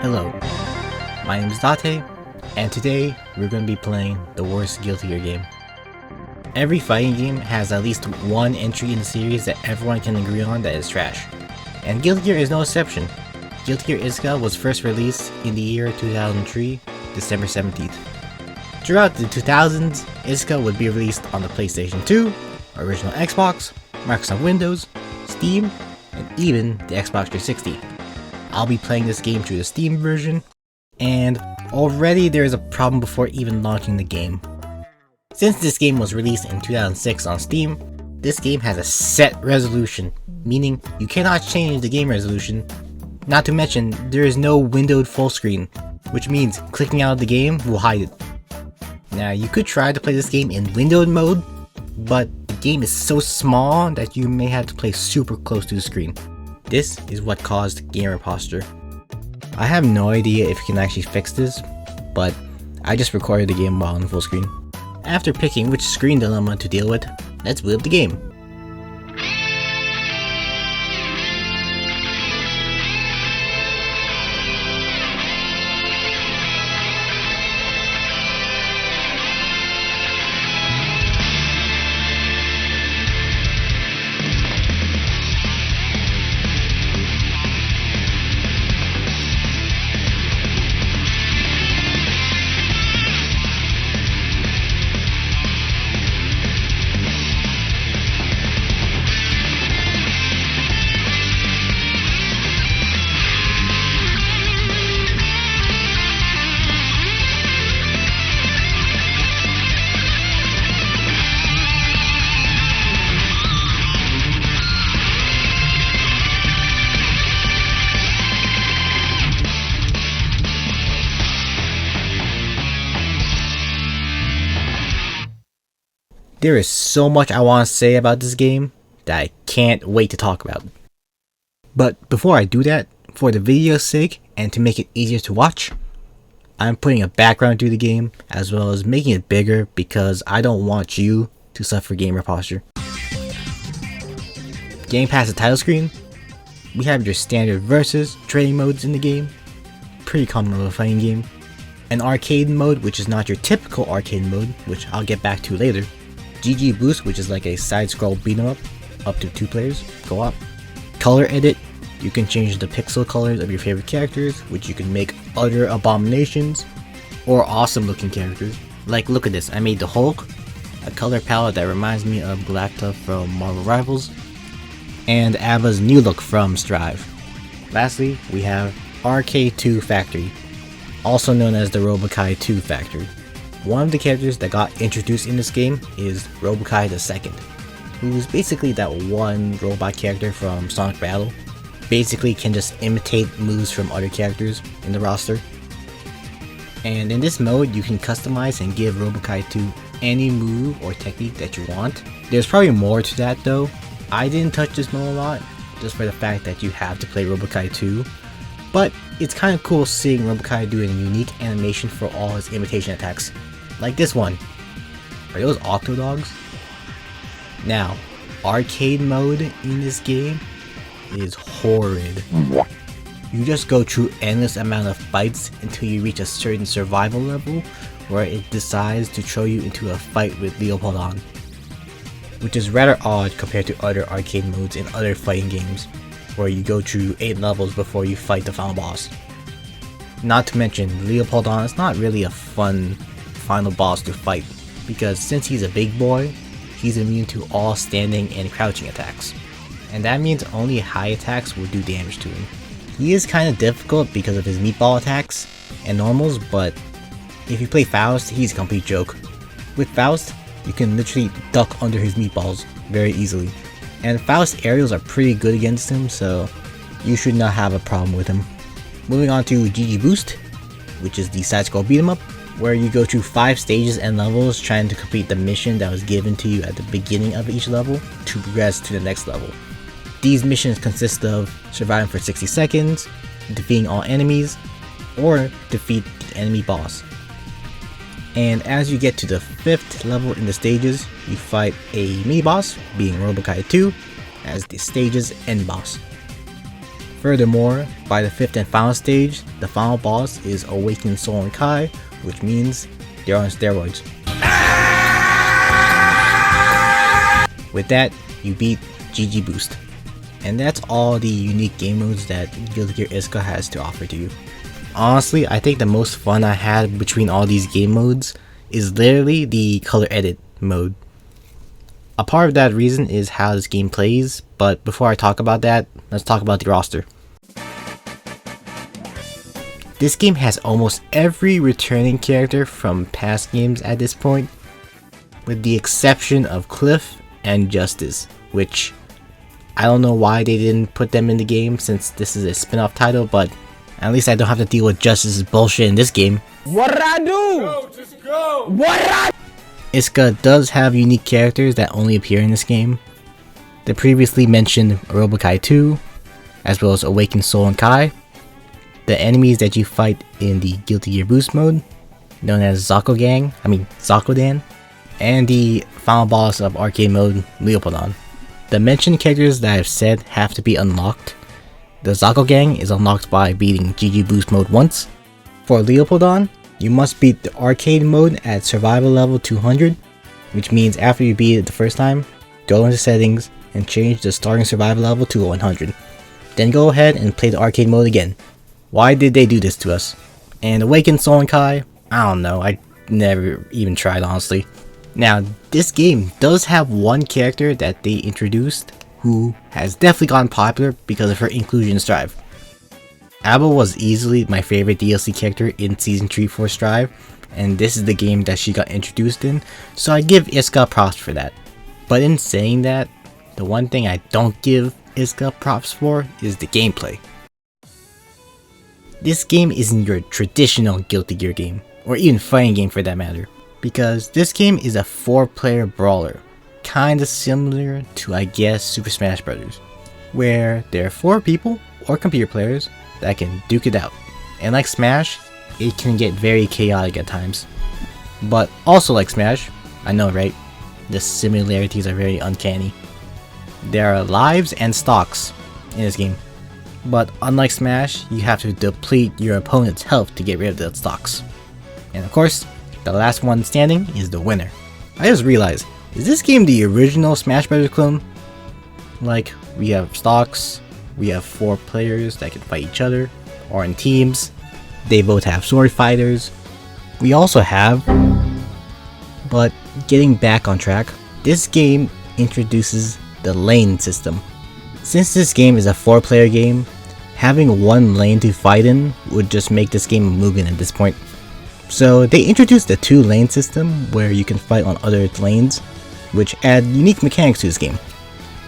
Hello, my name is Date, and today we're going to be playing the worst Guilty Gear game. Every fighting game has at least one entry in the series that everyone can agree on that is trash, and Guilty Gear is no exception. Guilty Gear Isuka was first released in the year 2003, December 17th. Throughout the 2000s, Isuka would be released on the PlayStation 2, original Xbox, Microsoft Windows, Steam, and even the Xbox 360. I'll be playing this game through the Steam version, and already there is a problem before even launching the game. Since this game was released in 2006 on Steam, this game has a set resolution, meaning you cannot change the game resolution. Not to mention, there is no windowed full screen, which means clicking out of the game will hide it. Now, you could try to play this game in windowed mode, but the game is so small that you may have to play super close to the screen. This is what caused gamer posture. I have no idea if you can actually fix this, but I just recorded the game while on full screen. After picking which screen dilemma to deal with, let's boot up the game. There is so much I want to say about this game that I can't wait to talk about. But before I do that, for the video's sake and to make it easier to watch, I'm putting a background to the game as well as making it bigger because I don't want you to suffer gamer posture. Getting past the title screen, we have your standard versus training modes in the game, pretty common of a fighting game, an arcade mode which is not your typical arcade mode, which I'll get back to later, GG Boost, which is like a side-scroll beat-em-up, up to 2 players, co-op. Color edit, you can change the pixel colors of your favorite characters, which you can make utter abominations, or awesome looking characters. Like, look at this, I made the Hulk, a color palette that reminds me of Galacta from Marvel Rivals, and Ava's new look from Strive. Lastly, we have RK2 Factory, also known as the Robo-Ky 2 Factory. One of the characters that got introduced in this game is Robo-Ky II, who's basically that one robot character from Sonic Battle. Basically can just imitate moves from other characters in the roster. And in this mode, you can customize and give Robo-Ky 2 any move or technique that you want. There's probably more to that though. I didn't touch this mode a lot, just for the fact that you have to play Robo-Ky 2. But it's kind of cool seeing Robo-Ky doing a unique animation for all his imitation attacks. Like this one. Are those Octodogs? Now, arcade mode in this game is horrid. You just go through endless amount of fights until you reach a certain survival level where it decides to throw you into a fight with Leopoldon, which is rather odd compared to other arcade modes in other fighting games where you go through 8 levels before you fight the final boss. Not to mention, Leopoldon is not really a fun final boss to fight, because since he's a big boy, he's immune to all standing and crouching attacks, and that means only high attacks will do damage to him. He is kind of difficult because of his meatball attacks and normals, but if you play Faust, he's a complete joke. With Faust, you can literally duck under his meatballs very easily, and Faust's aerials are pretty good against him, so you should not have a problem with him. Moving on to GG Boost, which is the side-scroll beat-em-up, where you go through 5 stages and levels trying to complete the mission that was given to you at the beginning of each level to progress to the next level. These missions consist of surviving for 60 seconds, defeating all enemies, or defeat the enemy boss. And as you get to the 5th level in the stages, you fight a mini boss, being Robo-Ky 2, as the stage's end boss. Furthermore, by the 5th and final stage, the final boss is Awakened Soul and Kai, which means they're on steroids. With that, you beat GG Boost. And that's all the unique game modes that Guilty Gear Isuka has to offer to you. Honestly, I think the most fun I had between all these game modes is literally the color edit mode. A part of that reason is how this game plays, but before I talk about that, let's talk about the roster. This game has almost every returning character from past games at this point, with the exception of Cliff and Justice, which I don't know why they didn't put them in the game since this is a spin-off title, but at least I don't have to deal with Justice's bullshit in this game. What'd I do? Go, just go! Isuka does have unique characters that only appear in this game. The previously mentioned Robo-Ky 2, as well as Awakened Soul and Kai. The enemies that you fight in the Guilty Gear Boost mode, known as Zakodan, and the final boss of arcade mode, Leopoldan. The mentioned characters that I've said have to be unlocked. The Zakodan is unlocked by beating GG Boost mode once. For Leopoldan, you must beat the arcade mode at survival level 200, which means after you beat it the first time, go into settings and change the starting survival level to 100. Then go ahead and play the arcade mode again. Why did they do this to us? And Awakened Soul and Kai? I don't know, I never even tried honestly. Now, this game does have one character that they introduced who has definitely gotten popular because of her inclusion in Strive. Abba was easily my favorite DLC character in Season 3 for Strive, and this is the game that she got introduced in, so I give Isuka props for that. But in saying that, the one thing I don't give Isuka props for is the gameplay. This game isn't your traditional Guilty Gear game, or even fighting game for that matter, because this game is a 4-player brawler, kinda similar to I guess Super Smash Bros., where there are 4 people, or computer players, that can duke it out. And like Smash, it can get very chaotic at times. But also like Smash, I know right, the similarities are very uncanny. There are lives and stocks in this game. But unlike Smash, you have to deplete your opponent's health to get rid of the stocks. And of course, the last one standing is the winner. I just realized, is this game the original Smash Bros. Clone? Like, we have stocks, we have 4 players that can fight each other, or in teams, they both have sword fighters. We also have, but getting back on track, this game introduces the lane system. Since this game is a 4-player game, having one lane to fight in would just make this game a Mugen at this point. So they introduced the 2-lane system where you can fight on other lanes, which add unique mechanics to this game.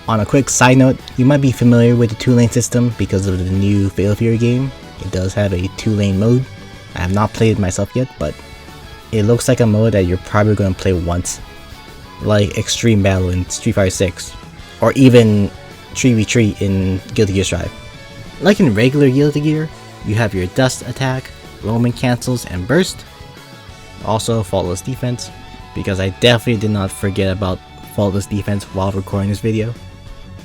On a quick side note, you might be familiar with the 2-lane system because of the new Fatal Fury game. It does have a 2-lane mode. I have not played it myself yet, but it looks like a mode that you're probably going to play once. Like Extreme Battle in Street Fighter 6, or even 3v3 in Guilty Gear Strive. Like in regular Guilty Gear, you have your Dust Attack, Roman Cancels, and Burst. Also Faultless Defense, because I definitely did not forget about Faultless Defense while recording this video.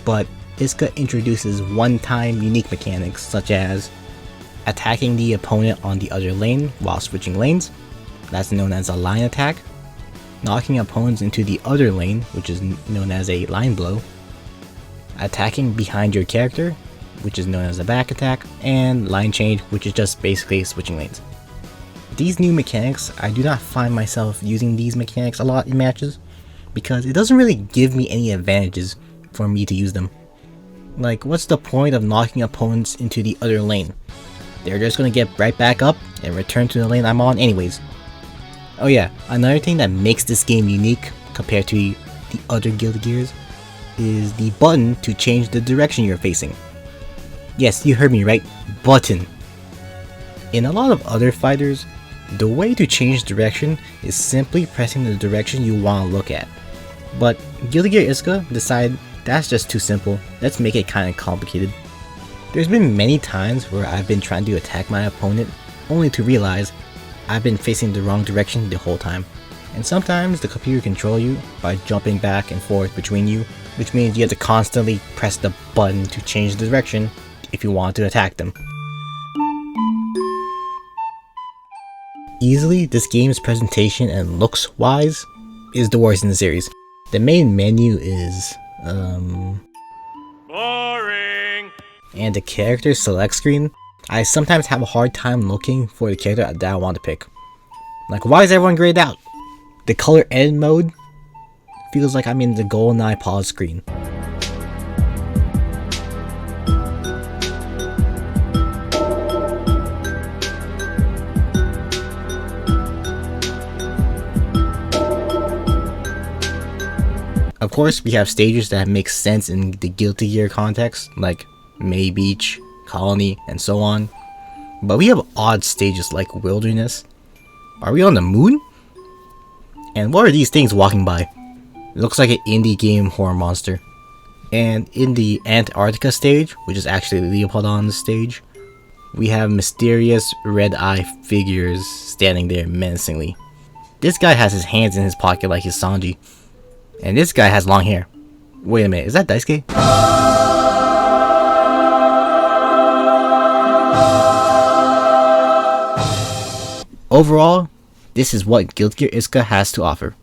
But Isuka introduces one-time unique mechanics such as attacking the opponent on the other lane while switching lanes, that's known as a line attack, knocking opponents into the other lane, which is known as a line blow, attacking behind your character, which is known as a back attack, and line change, which is just basically switching lanes. These new mechanics, I do not find myself using these mechanics a lot in matches, because it doesn't really give me any advantages for me to use them. Like, what's the point of knocking opponents into the other lane? They're just gonna get right back up and return to the lane I'm on anyways. Oh yeah, another thing that makes this game unique compared to the other Guilty Gears is the button to change the direction you're facing. Yes, you heard me right, button. In a lot of other fighters, the way to change direction is simply pressing the direction you want to look at. But Guilty Gear Isuka decided that's just too simple, let's make it kinda complicated. There's been many times where I've been trying to attack my opponent, only to realize I've been facing the wrong direction the whole time. And sometimes the computer control you by jumping back and forth between you, which means you have to constantly press the button to change the direction if you want to attack them. Easily, this game's presentation and looks wise is the worst in the series. The main menu is boring. And the character select screen, I sometimes have a hard time looking for the character that I want to pick. Like, why is everyone grayed out? The color edit mode feels like I'm in the GoldenEye pause screen. Of course, we have stages that make sense in the Guilty Gear context, like May Beach, Colony, and so on. But we have odd stages like Wilderness. Are we on the moon? And what are these things walking by? It looks like an indie game horror monster. And in the Antarctica stage, which is actually Leopoldon's stage, we have mysterious red-eye figures standing there menacingly. This guy has his hands in his pocket like he's Sanji. And this guy has long hair. Wait a minute, is that Daisuke? Overall, this is what Guilty Gear Isuka has to offer.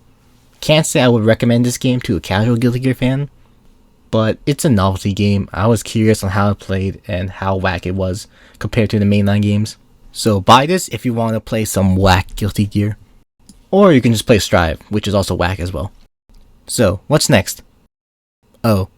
Can't say I would recommend this game to a casual Guilty Gear fan, but it's a novelty game. I was curious on how it played and how whack it was compared to the mainline games. So buy this if you want to play some whack Guilty Gear. Or you can just play Strive, which is also whack as well. So, what's next? Oh,